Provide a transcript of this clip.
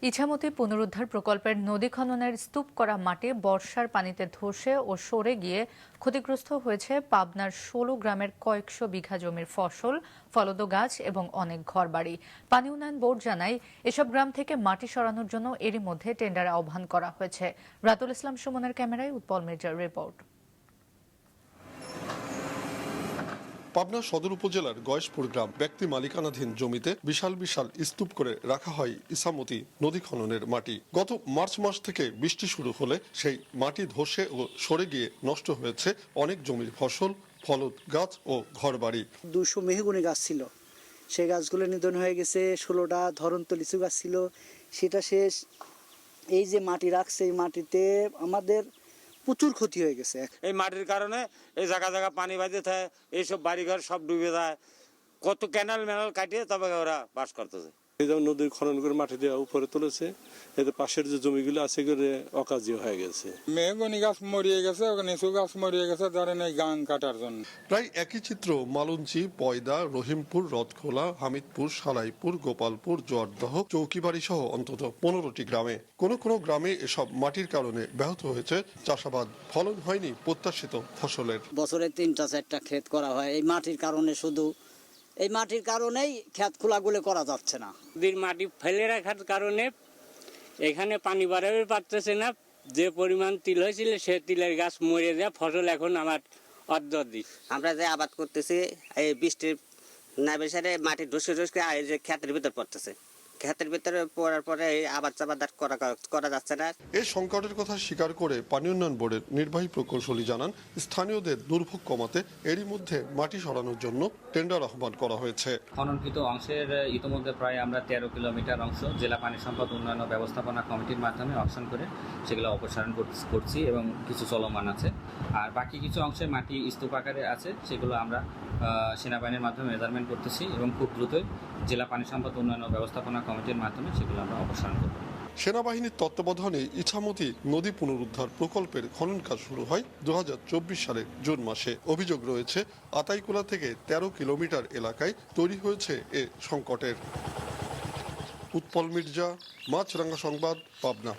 ইছামতি পুনরুদ্ধার প্রকল্পের নদী খননের স্তূপ করা মাটি বর্ষার পানিতে ধসে ও সরে গিয়ে ক্ষতিগ্রস্ত হয়েছে পাবনার ১৬ গ্রামের কয়েকশো বিঘা জমির ফসল, ফলদ গাছ এবং অনেক ঘরবাড়ি। পানি উন্নয়ন বোর্ড জানায়, এসব গ্রাম থেকে মাটি সরানোর জন্য এরই মধ্যে টেন্ডার আহ্বান করা হয়েছে। রাতুল ইসলাম সুমনের ক্যামেরায় উৎপল মির্জার রিপোর্ট। পাবনা সদর উপজেলার গয়েশপুর গ্রাম ব্যক্তি মালিকানাধীন জমিতে বিশাল বিশাল স্তূপ করে রাখা হয় ইছামতি নদী খননের মাটি। গত মার্চ মাস থেকে বৃষ্টি শুরু হলে সেই মাটি ধসে ও সরে গিয়ে নষ্ট হয়েছে অনেক জমির ফসল, ফলদ গাছ ও ঘরবাড়ি। 200 মেহগনি গাছ ছিল, সেই গাছগুলো নিধন হয়ে গেছে। 16টা ধরন্ত লিচু গাছ ছিল, সেটা শেষ। এই যে মাটি রাখছে, এই মাটিতে আমাদের প্রচুর ক্ষতি হয়ে গেছে। এই মাটির কারণে এই জায়গা জায়গা পানি বাঁধে থাকে, এইসব বাড়িঘর সব ডুবে যায়। কত ক্যানাল ম্যানাল কাটিয়ে তবে ওরা বাস করতেছে। এই যেমন নদীর খনন করে মাটি দিয়ে উপরে তুলেছে, এতে পাশের যে জমিগুলো আছে এগুলো অকাজী হয়ে গেছে। মেহগনি গাছ মরিয়ে গেছে, লিচু গাছ মরিয়ে গেছে, ধরেন এই গান কাটার জন্য। প্রায় একই চিত্র মালঞ্চি, পয়দা, রহিমপুর, রথখোলা, হামিদপুর, সালাইপুর, গোপালপুর, জোয়ারদহ, চৌকিবাড়ি সহ অন্তত 15টি গ্রামে। কোনো কোনো গ্রামে এসব মাটির কারণে ব্যাহত হয়েছে চাষাবাদ, ফলন হয়নি প্রত্যাশিত ফসলের। বছরে 3-4টা ক্ষেত করা হয়, এই মাটির কারণে শুধু এই মাটির কারণেই ক্ষেত খোলাগুলো করা যাচ্ছে না। নদীর মাটি ফেলে রাখার কারণে এখানে পানি বাড়াবে পারতেছে না। যে পরিমাণ তিল হয়েছিল সে তিলের গাছ মরে যায়, ফসল এখন আমার অর্ধেক। আমরা যে আবাদ করতেছি এই বৃষ্টির না বেসারে মাটি ঢুসে ঢুসকে যে ক্ষেতের ভিতর পড়তেছে, ক্ষেতের ভিতরে পড়ার পরে আবাদ চাবাদ করা যাচ্ছে না। এই সংকটের কথা স্বীকার করে পানি উন্নয়ন বোর্ডের নির্বাহী প্রকৌশলী জানান, স্থানীয়দের দুর্ভোগ কমাতে এরই মধ্যে মাটি সরানোর জন্য টেন্ডার আহ্বান করা হয়েছে। খননকৃত অংশের ইতিমধ্যে প্রায় আমরা 13 কিলোমিটার অংশ জেলা পানি সম্পদ উন্নয়ন ও ব্যবস্থাপনা কমিটির মাধ্যমে অকশন করে সেগুলো অপসারণ করছি এবং কিছু চলমান আছে। আর বাকি কিছু অংশে মাটি স্তূপ আকারে আছে, সেগুলো আমরা সেনাবাহিনীর মাধ্যমে মেজারমেন্ট করতেছি এবং খুব দ্রুতই জেলা পানি সম্পদ উন্নয়ন ও ব্যবস্থাপনা কমিটির মাধ্যমে সেগুলো আমরা অপসারণ করব। সেনাবাহিনীর তত্ত্বাবধানে ইছামতি নদী পুনরুদ্ধার প্রকল্পের খনন কাজ শুরু হয় 2024 সালের জুন মাসে। অভিযোগ রয়েছে, আতাইকুলা থেকে 13 কিলোমিটার এলাকায় তৈরি হয়েছে এ সংকটের। উৎপল মির্জা, মাছরাঙ্গা সংবাদ, পাবনা।